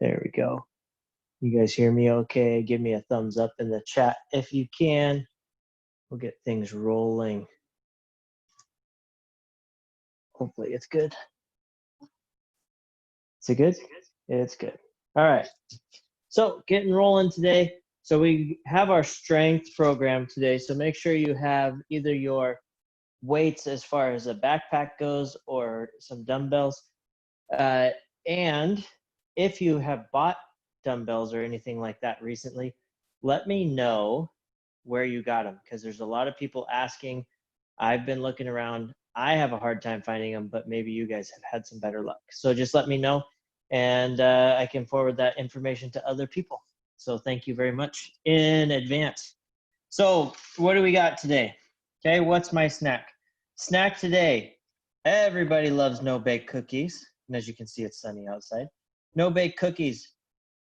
There we go. You guys hear me okay? Give me a thumbs up in the chat if you can. We'll get things rolling. Hopefully it's good. Is it good? It's good. All right. So getting rolling today. So we have our strength program today. So make sure you have either your weights as far as a backpack goes or some dumbbells. And if you have bought dumbbells or anything like that recently, let me know where you got them, because there's a lot of people asking. I've been looking around. I have a hard time finding them, but maybe you guys have had some better luck. So just let me know, and I can forward that information to other people. So thank you very much in advance. So what do we got today? Okay, what's my snack? Snack today. Everybody loves no-bake cookies. And as you can see, it's sunny outside. No-bake cookies,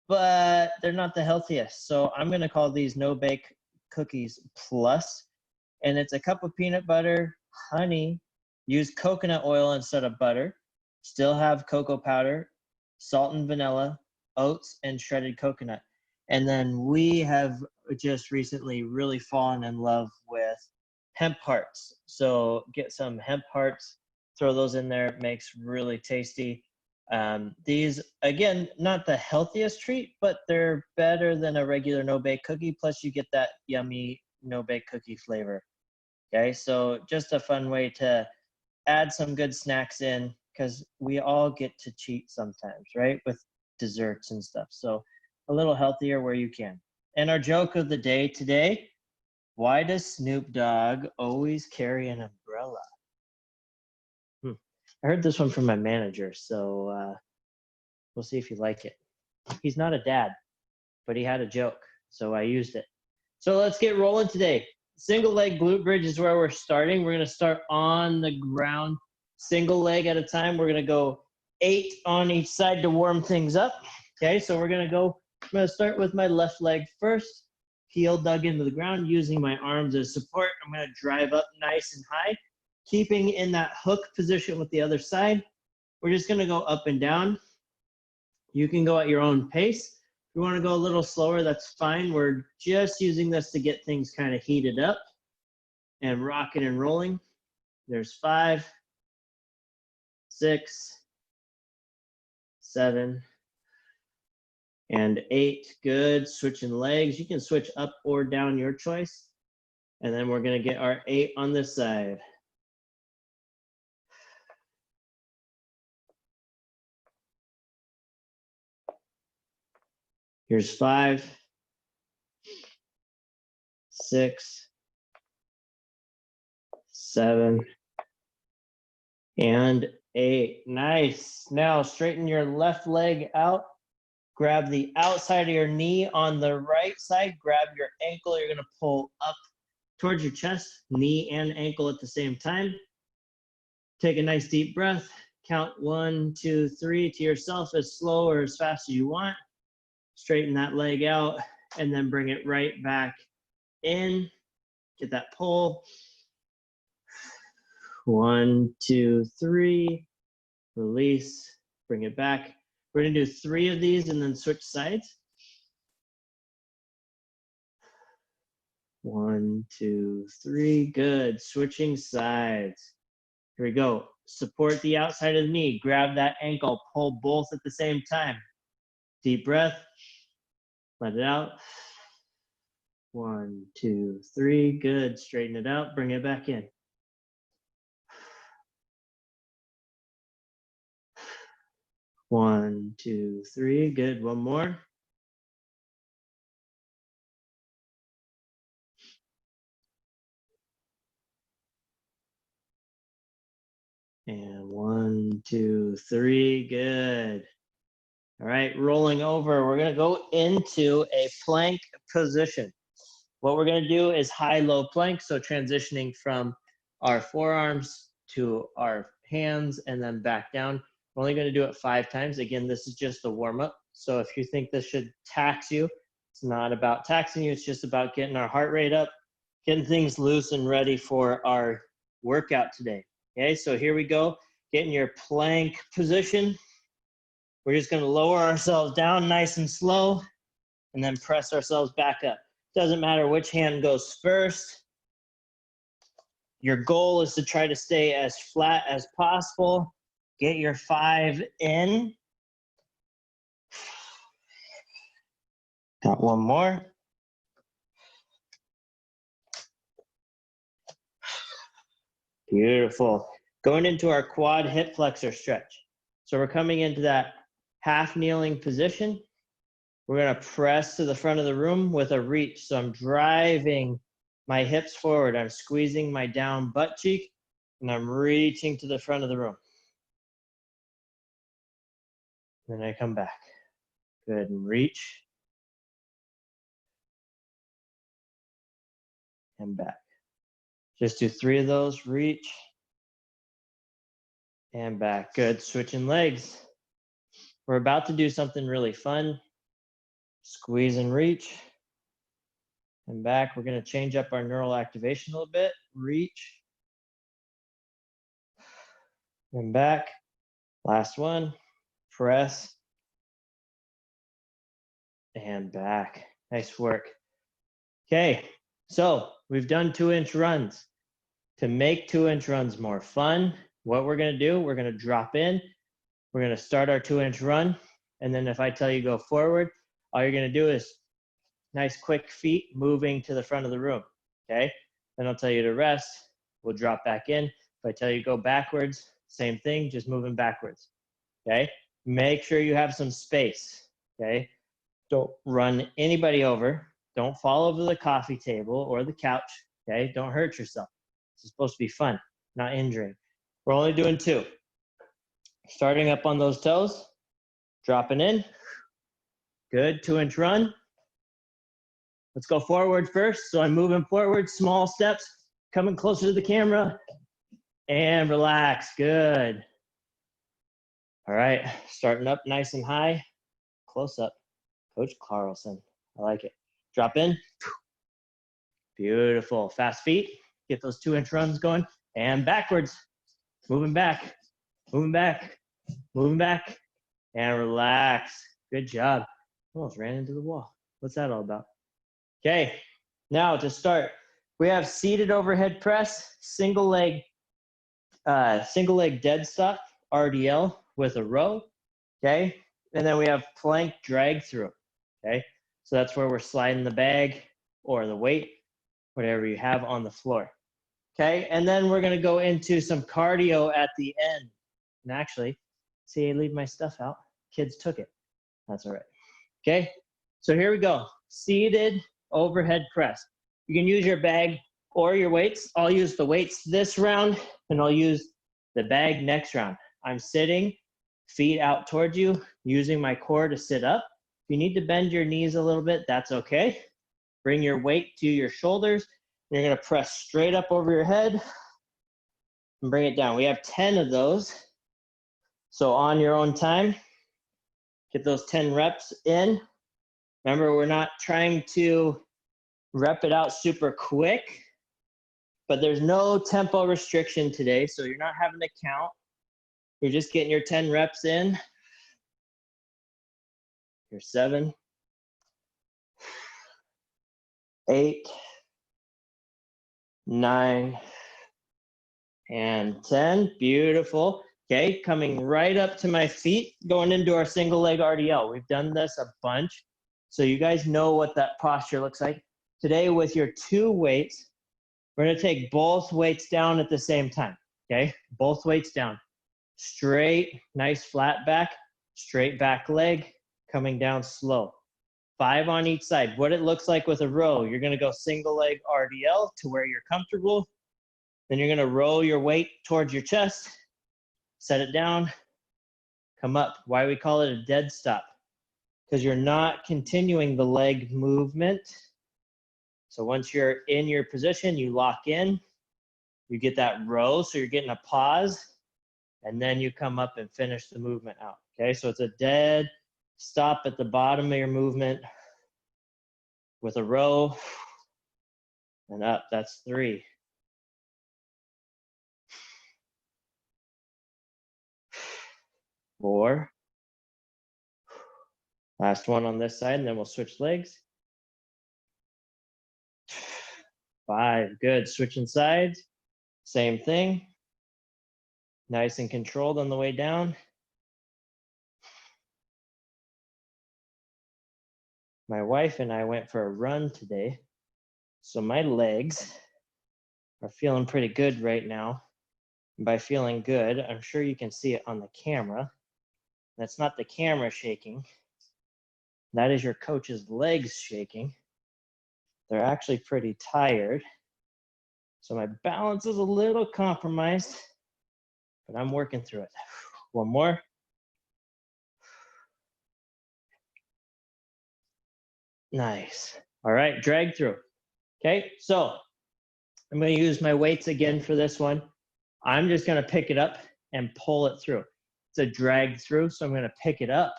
but they're not the healthiest. So I'm going to call these no-bake cookies plus. And it's a cup of peanut butter, honey, use coconut oil instead of butter, still have cocoa powder, salt and vanilla, oats, and shredded coconut. And then we have just recently really fallen in love with hemp hearts. So get some hemp hearts, throw those in there. It makes really tasty. These, again, not the healthiest treat, but they're better than a regular no-bake cookie. Plus you get that yummy no-bake cookie flavor. Okay, so just a fun way to add some good snacks in, because we all get to cheat sometimes, right? With desserts and stuff. So a little healthier where you can. And our joke of the day today: why does Snoop Dogg always carry an umbrella? I heard this one from my manager, so we'll see if you like it. He's not a dad, but he had a joke, so I used it. So let's get rolling today. Single leg glute bridge is where we're starting. We're going to start on the ground, single leg at a time. We're going to go 8 on each side to warm things up. Okay, so I'm going to start with my left leg first. Heel dug into the ground, using my arms as support. I'm going to drive up nice and high, keeping in that hook position with the other side. We're just going to go up and down. You can go at your own pace. If you want to go a little slower, that's fine. We're just using this to get things kind of heated up and rocking and rolling. There's 5, 6, 7, and 8. Good. Switching legs. You can switch up or down, your choice. And then we're going to get our 8 on this side. Here's 5, 6, 7, and 8. Nice. Now straighten your left leg out. Grab the outside of your knee on the right side. Grab your ankle. You're going to pull up towards your chest, knee and ankle at the same time. Take a nice deep breath. Count 1, 2, 3 to yourself, as slow or as fast as you want. Straighten that leg out and then bring it right back in. Get that pull. 1, 2, 3. Release. Bring it back. We're going to do 3 of these and then switch sides. 1, 2, 3. Good. Switching sides. Here we go. Support the outside of the knee. Grab that ankle. Pull both at the same time. Deep breath. Let it out. 1, 2, 3. Good. Straighten it out. Bring it back in. 1, 2, 3. Good. One more. And 1, 2, 3. Good. All right, rolling over. We're going to go into a plank position. What we're going to do is high-low plank, so transitioning from our forearms to our hands and then back down. We're only going to do it 5 times. Again, this is just a warm-up. So if you think this should tax you, it's not about taxing you. It's just about getting our heart rate up, getting things loose and ready for our workout today. Okay, so here we go. Get in your plank position. We're just gonna lower ourselves down nice and slow and then press ourselves back up. Doesn't matter which hand goes first. Your goal is to try to stay as flat as possible. Get your 5 in. Got one more. Beautiful. Going into our quad hip flexor stretch. So we're coming into that half kneeling position. We're gonna press to the front of the room with a reach. So I'm driving my hips forward. I'm squeezing my down butt cheek and I'm reaching to the front of the room. Then I come back. Good, and reach. And back. Just do 3 of those, reach. And back, good, switching legs. We're about to do something really fun. Squeeze and reach. And back, we're gonna change up our neural activation a little bit. Reach. And back. Last one, press. And back, nice work. Okay, so we've done 2-inch runs. To make 2-inch runs more fun, what we're gonna do, we're gonna drop in, we're gonna start our 2-inch run, and then if I tell you go forward, all you're gonna do is nice quick feet moving to the front of the room, okay? Then I'll tell you to rest, we'll drop back in. If I tell you go backwards, same thing, just moving backwards, okay? Make sure you have some space, okay? Don't run anybody over. Don't fall over the coffee table or the couch, okay? Don't hurt yourself. It's supposed to be fun, not injuring. We're only doing 2. Starting up on those toes, dropping in. Good, 2-inch run. Let's go forward first. So I'm moving forward, small steps, coming closer to the camera, and relax, good. All right, starting up nice and high, close up. Coach Carlson, I like it. Drop in. Beautiful, fast feet. Get those 2-inch runs going, and backwards. Moving back, moving back, moving back, and relax. Good job. Almost ran into the wall. What's that all about? Okay, now to start, we have seated overhead press, single leg dead stop, RDL with a row, okay? And then we have plank drag through, okay? So that's where we're sliding the bag or the weight, whatever you have on the floor, okay? And then we're gonna go into some cardio at the end. And actually, see, I leave my stuff out. Kids took it. That's all right, okay? So here we go, seated overhead press. You can use your bag or your weights. I'll use the weights this round, and I'll use the bag next round. I'm sitting, feet out towards you, using my core to sit up. If you need to bend your knees a little bit, that's okay. Bring your weight to your shoulders. You're gonna press straight up over your head and bring it down. We have 10 of those. So on your own time, get those 10 reps in. Remember, we're not trying to rep it out super quick, but there's no tempo restriction today, so you're not having to count. You're just getting your 10 reps in. Your 7, 8, 9, and 10. Beautiful. Okay, coming right up to my feet, going into our single leg RDL. We've done this a bunch, so you guys know what that posture looks like. Today with your 2 weights, we're gonna take both weights down at the same time, okay? Both weights down. Straight, nice flat back, straight back leg, coming down slow. 5 on each side. What it looks like with a row, you're gonna go single leg RDL to where you're comfortable. Then you're gonna roll your weight towards your chest, set it down, come up. Why we call it a dead stop? Because you're not continuing the leg movement. So once you're in your position, you lock in, you get that row, so you're getting a pause, and then you come up and finish the movement out, okay? So it's a dead stop at the bottom of your movement with a row, and up, that's 3. 4, Last one on this side, and then we'll switch legs. 5, good. Switching sides, same thing. Nice and controlled on the way down. My wife and I went for a run today, so my legs are feeling pretty good right now. And by feeling good, I'm sure you can see it on the camera. That's not the camera shaking. That is your coach's legs shaking. They're actually pretty tired. So my balance is a little compromised, but I'm working through it. One more. Nice. All right, drag through. Okay, so I'm going to use my weights again for this one. I'm just going to pick it up and pull it through. It's a drag through, so I'm going to pick it up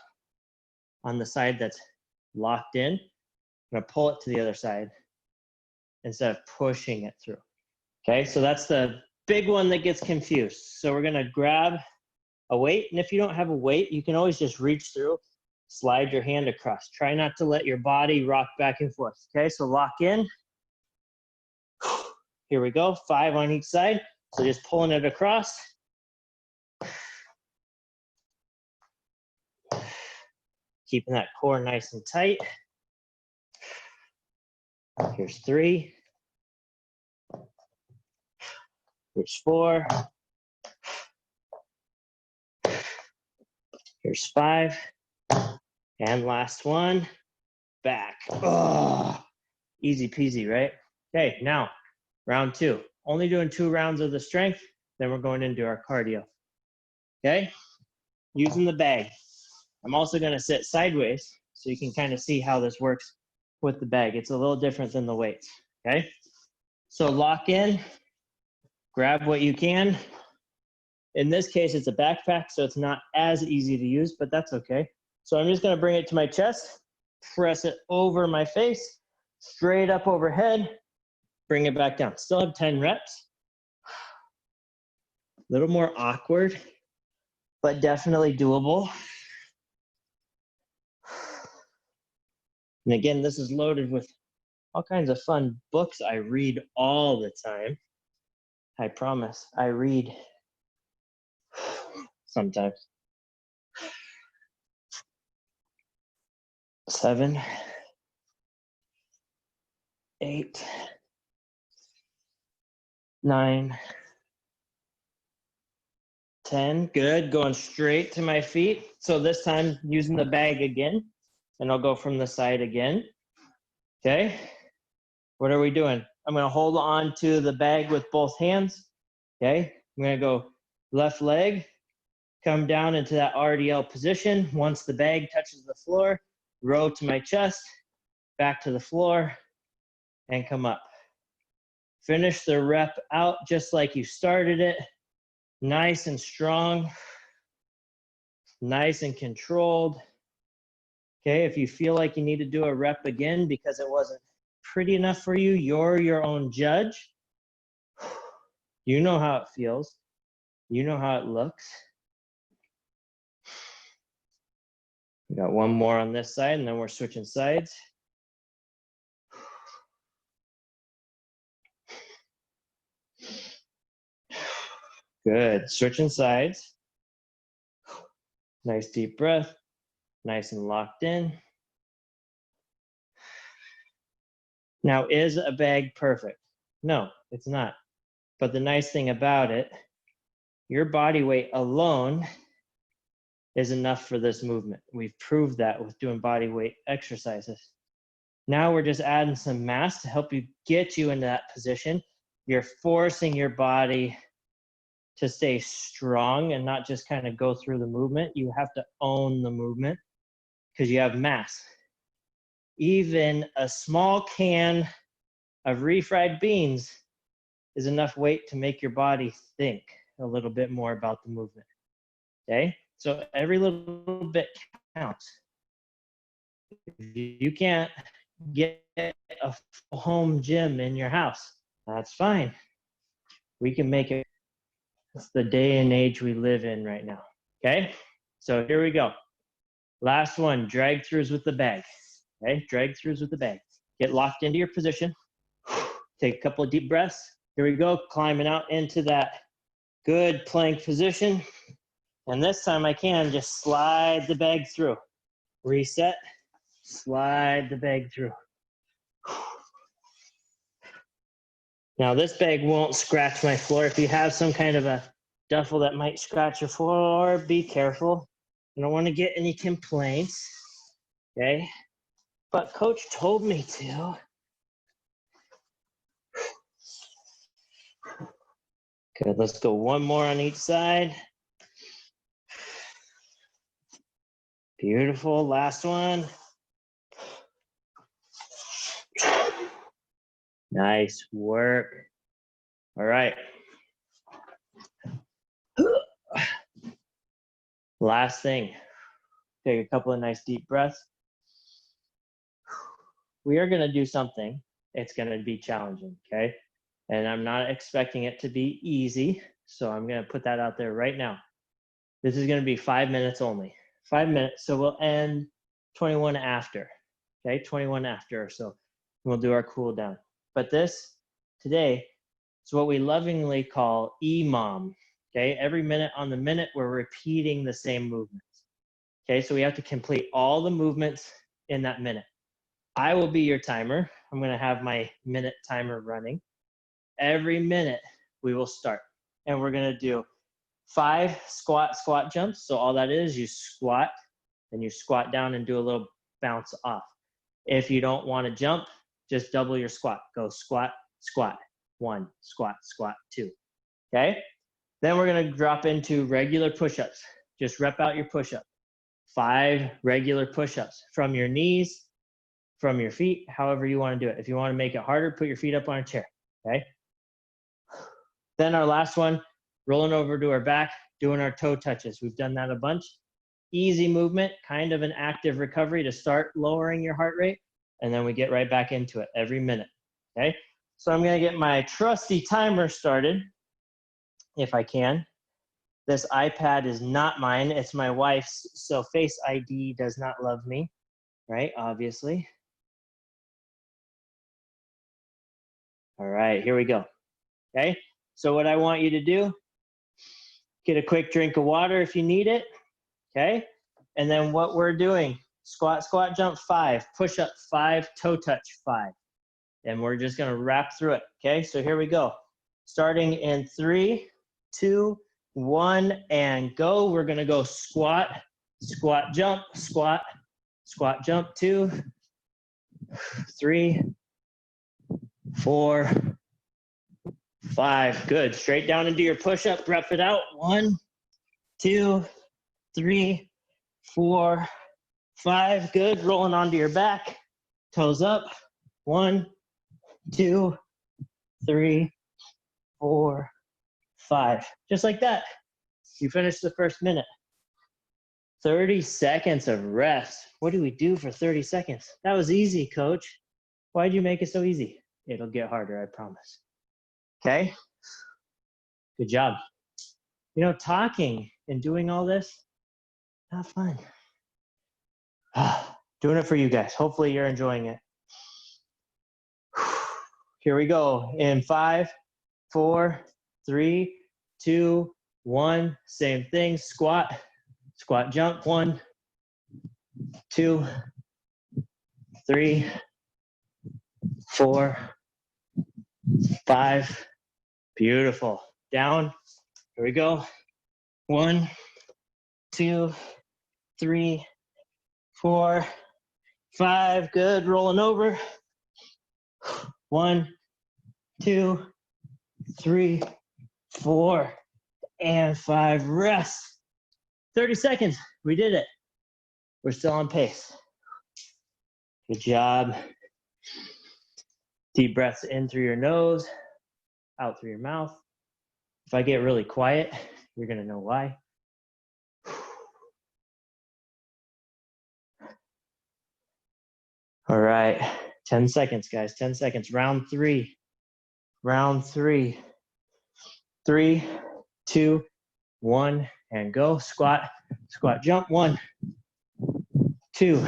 on the side that's locked in. I'm going to pull it to the other side instead of pushing it through. Okay, so that's the big one that gets confused. So we're going to grab a weight, and if you don't have a weight, you can always just reach through, slide your hand across. Try not to let your body rock back and forth. Okay, so lock in. Here we go, 5 on each side. So just pulling it across. Keeping that core nice and tight. Here's 3. Here's 4. Here's 5. And last one, back. Oh, easy peasy, right? Okay, now round 2. Only doing 2 rounds of the strength, then we're going into our cardio. Okay, using the bag. I'm also going to sit sideways so you can kind of see how this works with the bag. It's a little different than the weights. Okay, so lock in, grab what you can. In this case, it's a backpack, so it's not as easy to use, but that's okay. So I'm just going to bring it to my chest, press it over my face, straight up overhead, bring it back down. Still have 10 reps. A little more awkward, but definitely doable. And again, this is loaded with all kinds of fun books I read all the time. I promise, I read sometimes. 7, 8, 9, 10. Good. Going straight to my feet. So this time using the bag again, and I'll go from the side again. Okay. What are we doing? I'm going to hold on to the bag with both hands. Okay. I'm going to go left leg, come down into that RDL position. Once the bag touches the floor, row to my chest, back to the floor, and come up. Finish the rep out just like you started it. Nice and strong, nice and controlled. Okay, if you feel like you need to do a rep again because it wasn't pretty enough for you, you're your own judge. You know how it feels. You know how it looks. We got one more on this side, and then we're switching sides. Good. Switching sides. Nice deep breath. Nice and locked in. Now, is a bag perfect? No, it's not. But the nice thing about it, your body weight alone is enough for this movement. We've proved that with doing body weight exercises. Now we're just adding some mass to help you get you into that position. You're forcing your body to stay strong and not just kind of go through the movement. You have to own the movement because you have mass. Even a small can of refried beans is enough weight to make your body think a little bit more about the movement. Okay? So every little bit counts. If you can't get a full home gym in your house, that's fine. We can make it. It's the day and age we live in right now. Okay? So here we go. Last one, drag throughs with the bag. Okay, drag throughs with the bag. Get locked into your position. Take a couple of deep breaths. Here we go, climbing out into that good plank position. And this time I can just slide the bag through. Reset, slide the bag through. Now this bag won't scratch my floor. If you have some kind of a duffel that might scratch your floor, be careful. I don't want to get any complaints, okay? But coach told me to. Good, let's go one more on each side. Beautiful, last one. Nice work. All right. Last thing, take a couple of nice deep breaths. We are gonna do something. It's gonna be challenging, okay? And I'm not expecting it to be easy, so I'm gonna put that out there right now. This is gonna be 5 minutes only. 5 minutes, so we'll end 21 after, okay? 21 after or so. We'll do our cool down. But this, today, is what we lovingly call EMOM, okay? Every minute on the minute, we're repeating the same movements, okay? So we have to complete all the movements in that minute. I will be your timer. I'm gonna have my minute timer running. Every minute, we will start. And we're gonna do 5 squat jumps. So all that is, you squat, and you squat down and do a little bounce off. If you don't wanna jump, just double your squat. Go squat, squat, 1, squat, squat, 2, okay? Then we're gonna drop into regular push-ups. Just rep out your push-up. 5 regular push-ups from your knees, from your feet, however you wanna do it. If you wanna make it harder, put your feet up on a chair, okay? Then our last one, rolling over to our back, doing our toe touches. We've done that a bunch. Easy movement, kind of an active recovery to start lowering your heart rate. And then we get right back into it every minute, okay? So I'm gonna get my trusty timer started, if I can. This iPad is not mine, it's my wife's, so Face ID does not love me, right, obviously. All right, here we go, okay? So what I want you to do, get a quick drink of water if you need it, okay? And then what we're doing, squat, squat, jump 5, push up 5, toe touch 5. And we're just gonna wrap through it, okay? So here we go. Starting in 3, 2, 1, and go. We're gonna go squat, squat, jump, squat, squat, jump, 2, 3, 4, 5. Good, straight down into your push-up, rep it out. 1, 2, 3, 4, 5. Good, rolling onto your back, toes up. 1, 2, 3, 4, 5. Just like that. You finished the first minute. 30 seconds of rest. What do we do for 30 seconds? That was easy, coach. Why'd you make it so easy? It'll get harder, I promise. Okay? Good job. You know, talking and doing all this, not fun. Doing it for you guys. Hopefully you're enjoying it. Here we go. In 5, 4, 3, 2, 1. Same thing. Squat, squat, jump. 1, 2, 3, 4, 5. Beautiful. Down. Here we go. 1, 2, 3, 4, 5. Good. Rolling over. 1, 2, 3, 4, and 5. Rest. 30 seconds. We did it. We're still on pace. Good job. Deep breaths in through your nose, out through your mouth. If I get really quiet, you're going to know why. All right. 10 seconds, guys. 10 seconds. Round 3. Round 3. 3, 2, 1, and go. Squat, squat, jump. 1, 2,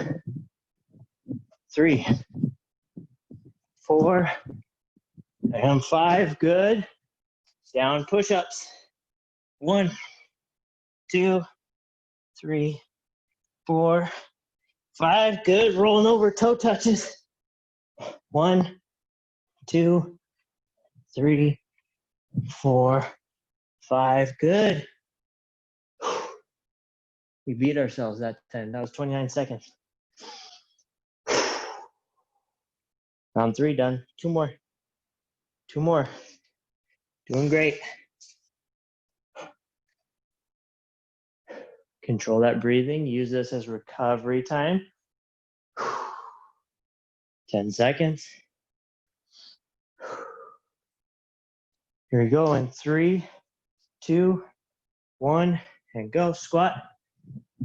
3, 4, and 5. Good. Down push-ups. 1, 2, 3, 4, 5. Good. Rolling over, toe touches. 1, 2, 3, 4, 5. Good. We beat ourselves that 10. That was 29 seconds. Round 3 done. 2 more. 2 more. Doing great. Control that breathing. Use this as recovery time. 10 seconds. Here we go in 3, 2, 1, and go. Squat.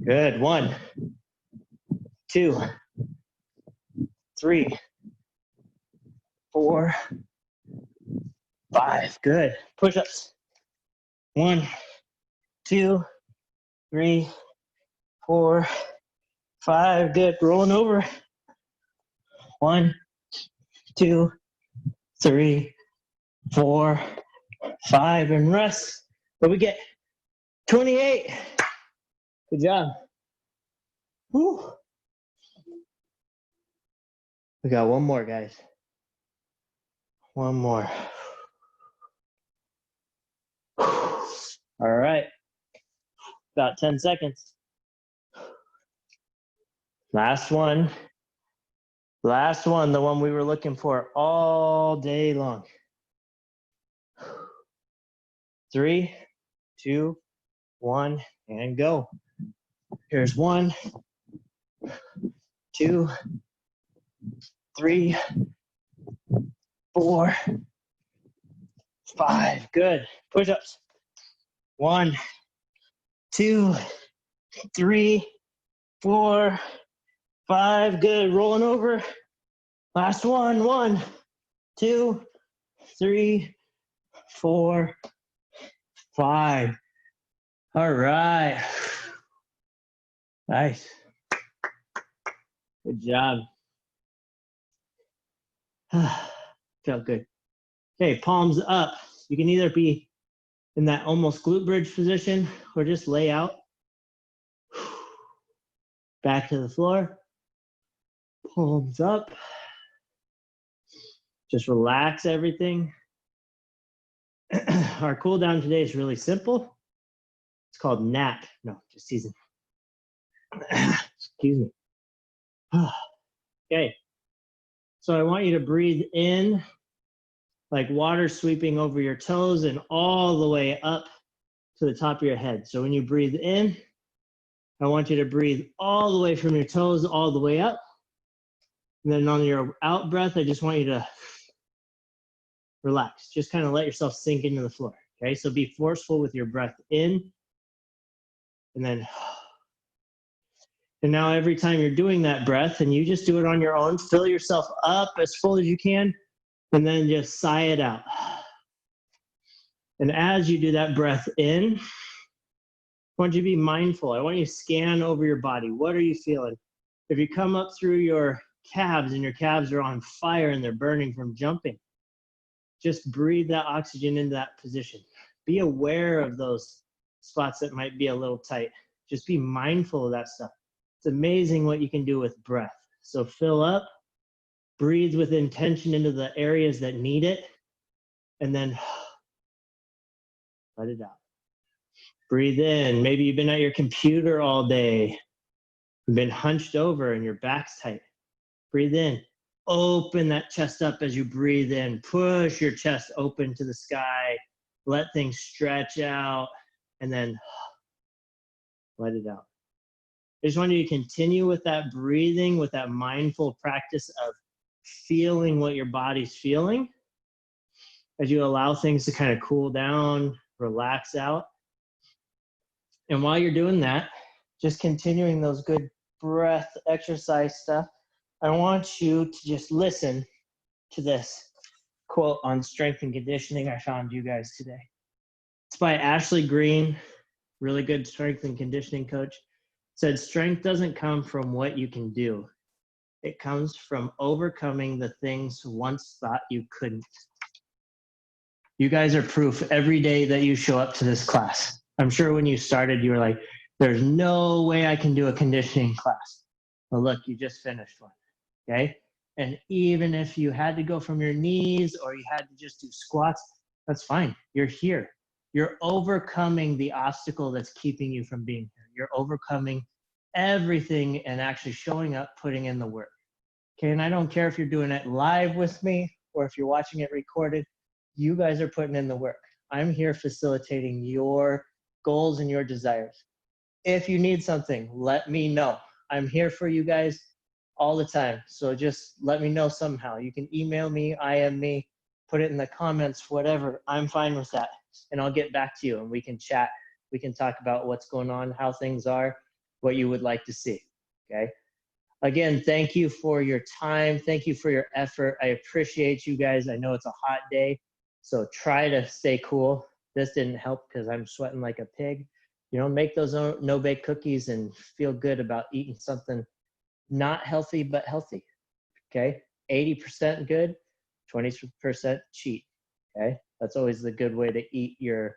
Good. 1, 2, 3, 4, 5. Good. Push-ups. 1, 2, 3, 4, 5. Good. Rolling over. 1, 2, 3, 4, 5, and rest. But we get 28. Good job. Woo. We got one more, guys. One more. All right. About 10 seconds. Last one. Last one, the one we were looking for all day long. 3, 2, 1, and go. Here's 1, 2, 3, 4, 5. Good. Push-ups. 1, 2, 3, 4, 5. Good. Rolling over. Last one. 1, 2, 3, 4, 5. All right. Nice. Good job. Felt good. Okay, palms up. You can either be in that almost glute bridge position or just lay out. Back to the floor. Palms up. Just relax everything. Our cool down today is really simple. It's called nap. No, just teasing. Excuse me. Okay. So I want you to breathe in like water sweeping over your toes and all the way up to the top of your head. So when you breathe in, I want you to breathe all the way from your toes all the way up. And then on your out breath, I just want you to relax. Just kind of let yourself sink into the floor. Okay, so be forceful with your breath in. And then, and now every time you're doing that breath, and you just do it on your own, fill yourself up as full as you can, and then just sigh it out. And as you do that breath in, I want you to be mindful. I want you to scan over your body. What are you feeling? If you come up through your calves and your calves are on fire and they're burning from jumping, just breathe that oxygen into that position. Be aware of those spots that might be a little tight. Just be mindful of that stuff. It's amazing what you can do with breath. So fill up, breathe with intention into the areas that need it, and then let it out. Breathe in. Maybe you've been at your computer all day. You've been hunched over and your back's tight. Breathe in. Open that chest up as you breathe in. Push your chest open to the sky. Let things stretch out, and then let it out. I just want you to continue with that breathing, with that mindful practice of feeling what your body's feeling as you allow things to kind of cool down, relax out. And while you're doing that, just continuing those good breath exercise stuff, I want you to just listen to this quote on strength and conditioning I found you guys today. It's by Ashley Green, really good strength and conditioning coach. said strength doesn't come from what you can do. It comes from overcoming the things once thought you couldn't. You guys are proof every day that you show up to this class. I'm sure when you started, you were like, there's no way I can do a conditioning class. Well, look, you just finished one, okay? And even if you had to go from your knees or you had to just do squats, that's fine. You're here. You're overcoming the obstacle that's keeping you from being here. You're overcoming everything and actually showing up, putting in the work. Okay, and I don't care if you're doing it live with me or if you're watching it recorded, you guys are putting in the work. I'm here facilitating your goals and your desires. If you need something, let me know. I'm here for you guys all the time. So just let me know somehow. You can email me, IM me, put it in the comments, whatever. I'm fine with that. And I'll get back to you and we can chat. We can talk about what's going on, how things are, what you would like to see, okay? Again, thank you for your time. Thank you for your effort. I appreciate you guys. I know it's a hot day, so try to stay cool. This didn't help because I'm sweating like a pig. You know, make those no-bake cookies and feel good about eating something not healthy, but healthy, okay? 80% good, 20% cheat, okay? That's always the good way to eat your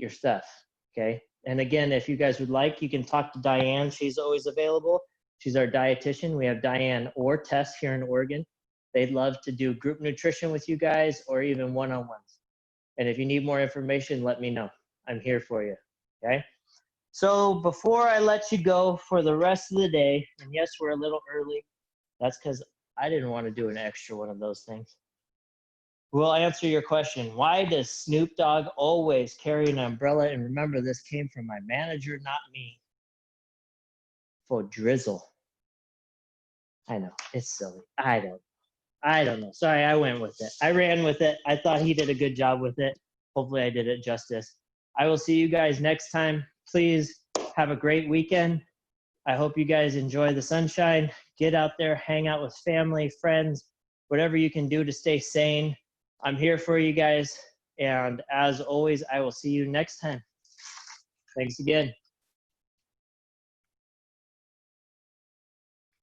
stuff, okay? And again, if you guys would like, you can talk to Diane. She's always available. She's our dietitian. We have Diane or Tess here in Oregon. They'd love to do group nutrition with you guys or even one-on-ones. And if you need more information, let me know. I'm here for you, okay? So before I let you go for the rest of the day, and yes, we're a little early. That's because I didn't want to do an extra one of those things. We'll answer your question. Why does Snoop Dogg always carry an umbrella? And remember, this came from my manager, not me. For drizzle. I know, it's silly. I don't know. Sorry, I went with it. I ran with it. I thought he did a good job with it. Hopefully I did it justice. I will see you guys next time. Please have a great weekend. I hope you guys enjoy the sunshine. Get out there, hang out with family, friends, whatever you can do to stay sane. I'm here for you guys. And as always, I will see you next time. Thanks again.